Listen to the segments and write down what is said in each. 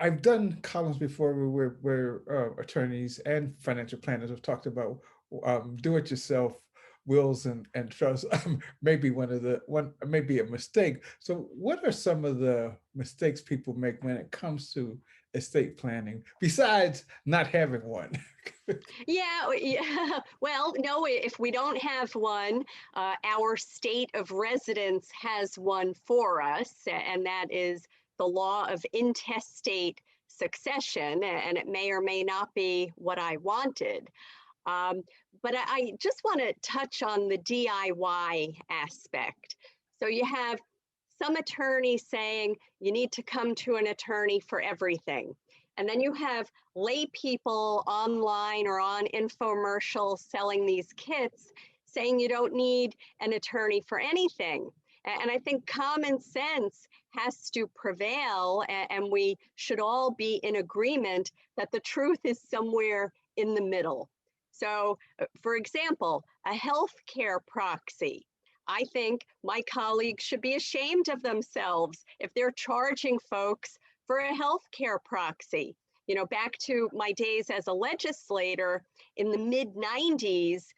I've done columns before where attorneys and financial planners have talked about do-it-yourself wills and trusts. Maybe one maybe a mistake. So, what are some of the mistakes people make when it comes to estate planning, besides not having one? Yeah, yeah. Well, no, if we don't have one, our state of residence has one for us, and that is the law of intestate succession, and it may or may not be what I wanted. Um, but I just want to touch on the DIY aspect. So you have some attorneys saying you need to come to an attorney for everything. And then you have lay people online or on infomercials selling these kits saying you don't need an attorney for anything. And I think common sense has to prevail, and we should all be in agreement that the truth is somewhere in the middle. So, for example, a healthcare proxy. I think my colleagues should be ashamed of themselves if they're charging folks for a healthcare proxy. You know, back to my days as a legislator in the mid 90s,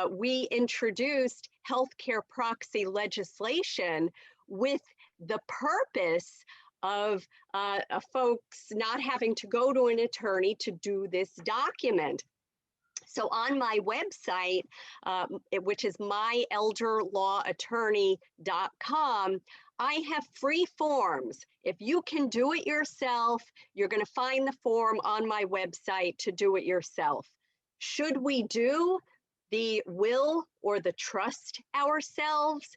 we introduced healthcare proxy legislation with the purpose of folks not having to go to an attorney to do this document. So on my website, which is myelderlawadottorney.com, I have free forms. If you can do it yourself, you're going to find the form on my website to do it yourself. Should we do the will or the trust ourselves?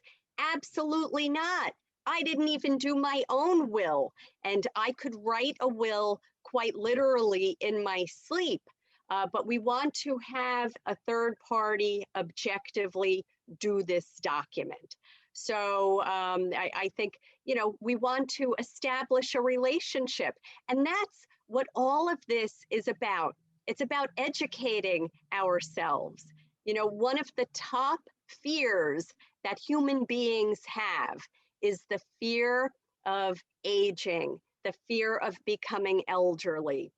Absolutely not. I didn't even do my own will, and I could write a will quite literally in my sleep. But we want to have a third party objectively do this document. So I think, you know, we want to establish a relationship. And that's what all of this is about. It's about educating ourselves. You know, one of the top fears that human beings have is the fear of aging, the fear of becoming elderly.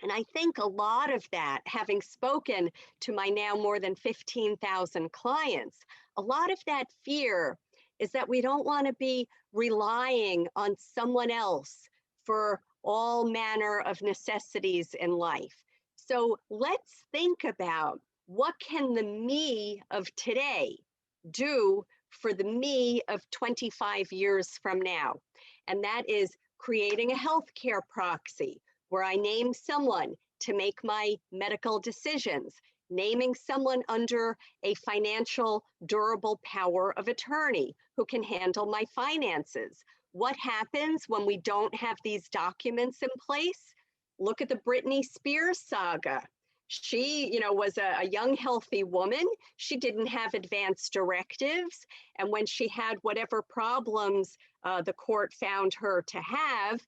And I think a lot of that, having spoken to my now more than 15,000 clients, a lot of that fear is that we don't want to be relying on someone else for all manner of necessities in life. So let's think about what can the me of today do for the me of 25 years from now? And that is creating a healthcare proxy where I name someone to make my medical decisions, naming someone under a financial durable power of attorney who can handle my finances. What happens when we don't have these documents in place? Look at the Britney Spears saga. She, you know, was a young, healthy woman. She didn't have advance directives. And when she had whatever problems the court found her to have,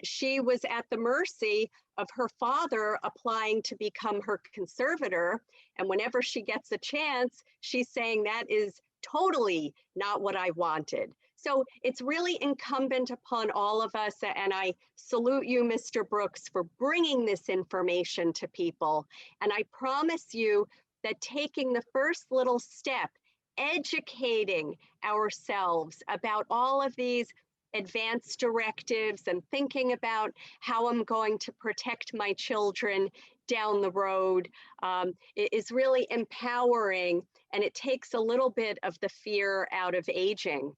she was at the mercy of her father applying to become her conservator. And whenever she gets a chance, she's saying that is totally not what I wanted. So it's really incumbent upon all of us, and I salute you, Mr. Brooks, for bringing this information to people. And I promise you that taking the first little step, educating ourselves about all of these advanced directives and thinking about how I'm going to protect my children down the road is really empowering, and it takes a little bit of the fear out of aging.